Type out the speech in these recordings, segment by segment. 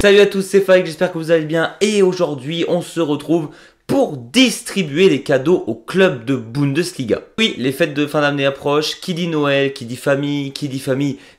Salut à tous, c'est Faik, j'espère que vous allez bien et aujourd'hui on se retrouve pour distribuer les cadeaux au club de Bundesliga. Oui, les fêtes de fin d'année approchent, qui dit Noël, qui dit famille,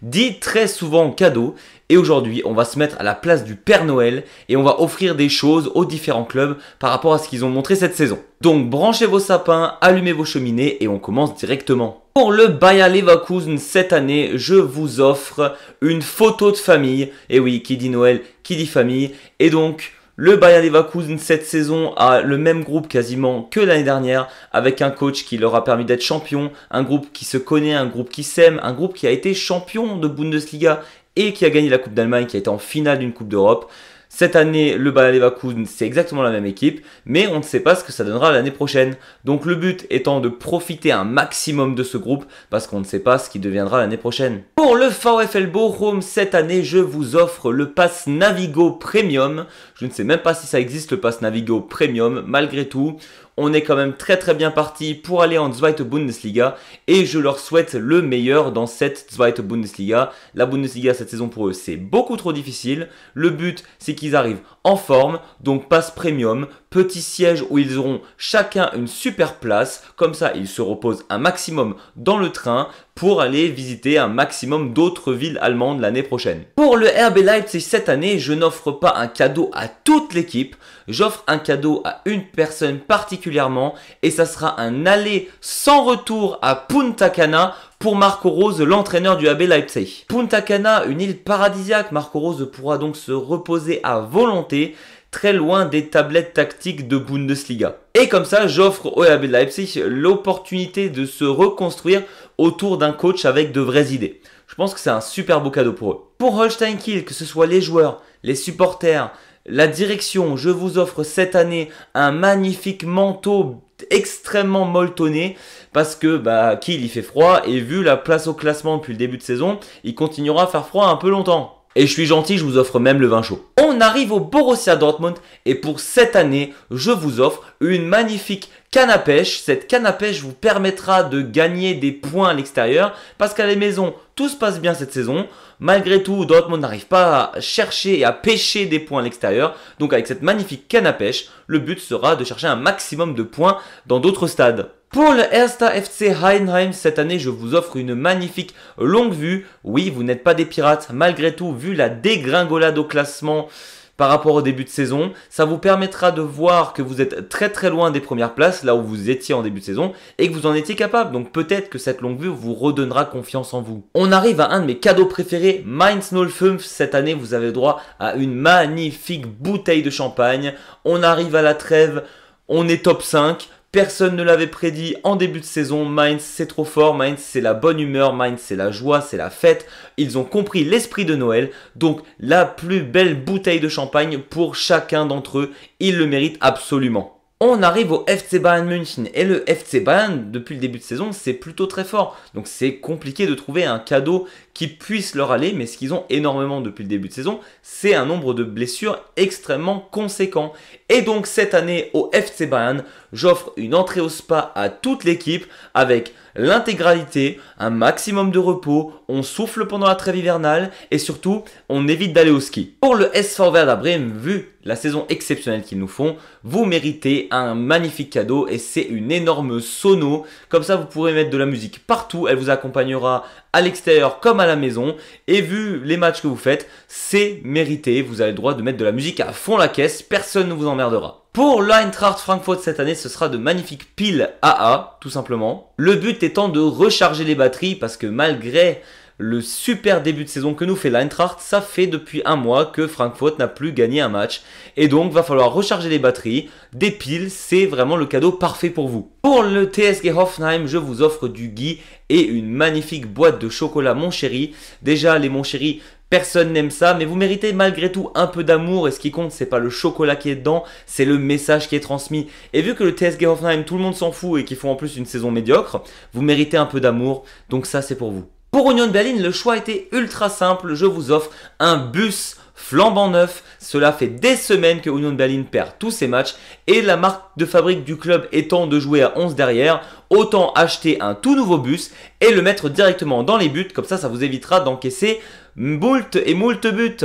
dit très souvent cadeaux. Et aujourd'hui, on va se mettre à la place du Père Noël et on va offrir des choses aux différents clubs par rapport à ce qu'ils ont montré cette saison. Donc branchez vos sapins, allumez vos cheminées et on commence directement. Pour le Bayer Leverkusen cette année, je vous offre une photo de famille. Et oui, qui dit Noël, qui dit famille. Et donc, le Bayer Leverkusen cette saison a le même groupe quasiment que l'année dernière, avec un coach qui leur a permis d'être champion, un groupe qui se connaît, un groupe qui s'aime, un groupe qui a été champion de Bundesliga et qui a gagné la Coupe d'Allemagne, qui a été en finale d'une Coupe d'Europe. Cette année, le Bayer Leverkusen, c'est exactement la même équipe, mais on ne sait pas ce que ça donnera l'année prochaine. Donc le but étant de profiter un maximum de ce groupe, parce qu'on ne sait pas ce qui deviendra l'année prochaine. Pour le VfL Bochum, cette année, je vous offre le Pass Navigo Premium. Je ne sais même pas si ça existe, le Pass Navigo Premium, malgré tout. On est quand même très bien parti pour aller en Zweite Bundesliga et je leur souhaite le meilleur dans cette Zweite Bundesliga. La Bundesliga cette saison pour eux c'est beaucoup trop difficile. Le but c'est qu'ils arrivent en forme, donc passe premium, petit siège où ils auront chacun une super place. Comme ça ils se reposent un maximum dans le train pour aller visiter un maximum d'autres villes allemandes l'année prochaine. Pour le RB Leipzig cette année, je n'offre pas un cadeau à toute l'équipe, j'offre un cadeau à une personne particulièrement et ça sera un aller sans retour à Punta Cana pour Marco Rose, l'entraîneur du RB Leipzig. Punta Cana, une île paradisiaque, Marco Rose pourra donc se reposer à volonté, très loin des tablettes tactiques de Bundesliga. Et comme ça, j'offre au RB Leipzig l'opportunité de se reconstruire autour d'un coach avec de vraies idées. Je pense que c'est un super beau cadeau pour eux. Pour Holstein Kiel, que ce soit les joueurs, les supporters, la direction, je vous offre cette année un magnifique manteau extrêmement molletonné parce que Kiel il fait froid et vu la place au classement depuis le début de saison, il continuera à faire froid un peu longtemps. Et je suis gentil, je vous offre même le vin chaud. On arrive au Borussia Dortmund et pour cette année, je vous offre une magnifique canne à pêche. Cette canne à pêche vous permettra de gagner des points à l'extérieur parce qu'à la maison, tout se passe bien cette saison. Malgré tout, Dortmund n'arrive pas à chercher et à pêcher des points à l'extérieur. Donc avec cette magnifique canne à pêche, le but sera de chercher un maximum de points dans d'autres stades. Pour le Erster FC Heidenheim, cette année, je vous offre une magnifique longue vue. Oui, vous n'êtes pas des pirates, malgré tout, vu la dégringolade au classement par rapport au début de saison, ça vous permettra de voir que vous êtes très loin des premières places, là où vous étiez en début de saison, et que vous en étiez capable. Donc peut-être que cette longue vue vous redonnera confiance en vous. On arrive à un de mes cadeaux préférés, Mainz 05. Cette année, vous avez droit à une magnifique bouteille de champagne. On arrive à la trêve, on est top 5. Personne ne l'avait prédit en début de saison, Mainz c'est trop fort, Mainz c'est la bonne humeur, Mainz c'est la joie, c'est la fête. Ils ont compris l'esprit de Noël, donc la plus belle bouteille de champagne pour chacun d'entre eux, ils le méritent absolument. On arrive au FC Bayern München et le FC Bayern, depuis le début de saison, c'est plutôt très fort. Donc c'est compliqué de trouver un cadeau qui puisse leur aller, mais ce qu'ils ont énormément depuis le début de saison, c'est un nombre de blessures extrêmement conséquent. Et donc cette année au FC Bayern, j'offre une entrée au spa à toute l'équipe avec l'intégralité, un maximum de repos, on souffle pendant la trêve hivernale et surtout, on évite d'aller au ski. Pour le SV Werder Bremen, vu la saison exceptionnelle qu'ils nous font, vous méritez un magnifique cadeau et c'est une énorme sono. Comme ça, vous pourrez mettre de la musique partout, elle vous accompagnera à l'extérieur comme à la maison. Et vu les matchs que vous faites, c'est mérité. Vous avez le droit de mettre de la musique à fond la caisse, personne ne vous emmerdera. Pour l'Eintracht Francfort cette année, ce sera de magnifiques piles AA, tout simplement. Le but étant de recharger les batteries parce que malgré le super début de saison que nous fait l'Eintracht, ça fait depuis un mois que Francfort n'a plus gagné un match. Et donc, va falloir recharger les batteries. Des piles, c'est vraiment le cadeau parfait pour vous. Pour le TSG Hoffenheim, je vous offre du gui et une magnifique boîte de chocolat Mon Chéri. Déjà, les Mon Chéri, personne n'aime ça, mais vous méritez malgré tout un peu d'amour et ce qui compte, c'est pas le chocolat qui est dedans, c'est le message qui est transmis. Et vu que le TSG Hoffenheim, tout le monde s'en fout et qu'ils font en plus une saison médiocre, vous méritez un peu d'amour, donc ça c'est pour vous. Pour Union Berlin, le choix était ultra simple, je vous offre un bus flambant neuf. Cela fait des semaines que Union Berlin perd tous ses matchs et la marque de fabrique du club étant de jouer à 11 derrière, autant acheter un tout nouveau bus et le mettre directement dans les buts, comme ça vous évitera d'encaisser moult et moult buts.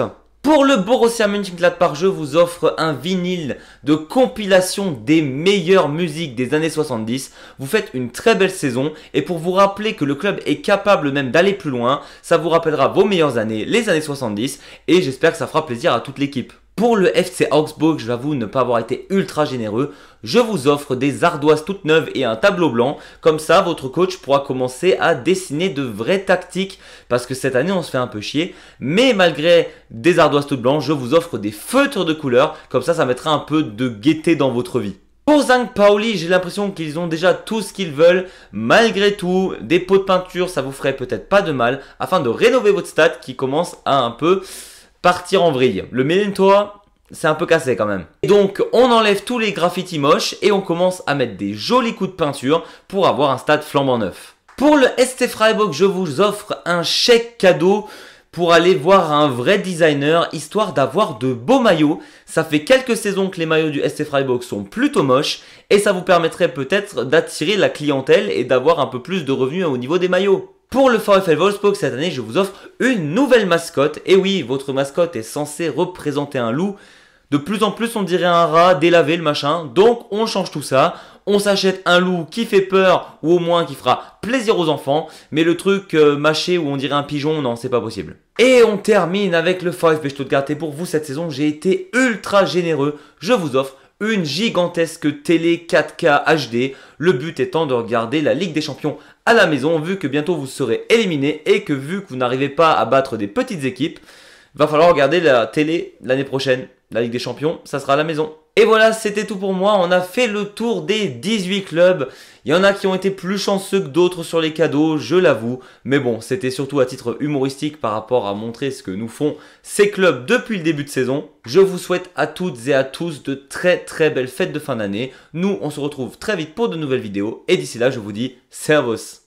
Pour le Borussia Mönchengladbach, je vous offre un vinyle de compilation des meilleures musiques des années 70. Vous faites une très belle saison et pour vous rappeler que le club est capable même d'aller plus loin, ça vous rappellera vos meilleures années, les années 70 et j'espère que ça fera plaisir à toute l'équipe. Pour le FC Augsburg, j'avoue ne pas avoir été ultra généreux, je vous offre des ardoises toutes neuves et un tableau blanc. Comme ça, votre coach pourra commencer à dessiner de vraies tactiques parce que cette année, on se fait un peu chier. Mais malgré des ardoises toutes blanches, je vous offre des feutres de couleur. Comme ça mettra un peu de gaieté dans votre vie. Pour St. Pauli, j'ai l'impression qu'ils ont déjà tout ce qu'ils veulent. Malgré tout, des pots de peinture, ça vous ferait peut-être pas de mal afin de rénover votre stade qui commence à un peu partir en vrille. Le Melentoa, c'est un peu cassé quand même. Et donc, on enlève tous les graffitis moches et on commence à mettre des jolis coups de peinture pour avoir un stade flambant neuf. Pour le SC Freiburg, je vous offre un chèque cadeau pour aller voir un vrai designer, histoire d'avoir de beaux maillots. Ça fait quelques saisons que les maillots du SC Freiburg sont plutôt moches et ça vous permettrait peut-être d'attirer la clientèle et d'avoir un peu plus de revenus au niveau des maillots. Pour le VfL Wolfsburg, cette année, je vous offre une nouvelle mascotte. Et oui, votre mascotte est censée représenter un loup. De plus en plus, on dirait un rat délavé, le machin. Donc, on change tout ça. On s'achète un loup qui fait peur ou au moins qui fera plaisir aux enfants. Mais le truc mâché où on dirait un pigeon, non, c'est pas possible. Et on termine avec le VfB Stuttgart. Et pour vous, cette saison, j'ai été ultra généreux. Je vous offre une gigantesque télé 4K HD. Le but étant de regarder la Ligue des Champions à la maison, vu que bientôt vous serez éliminé et que vu que vous n'arrivez pas à battre des petites équipes, va falloir regarder la télé l'année prochaine. La Ligue des Champions, ça sera à la maison. Et voilà, c'était tout pour moi. On a fait le tour des 18 clubs. Il y en a qui ont été plus chanceux que d'autres sur les cadeaux, je l'avoue. Mais bon, c'était surtout à titre humoristique par rapport à montrer ce que nous font ces clubs depuis le début de saison. Je vous souhaite à toutes et à tous de très belles fêtes de fin d'année. Nous, on se retrouve très vite pour de nouvelles vidéos. Et d'ici là, je vous dis Servus.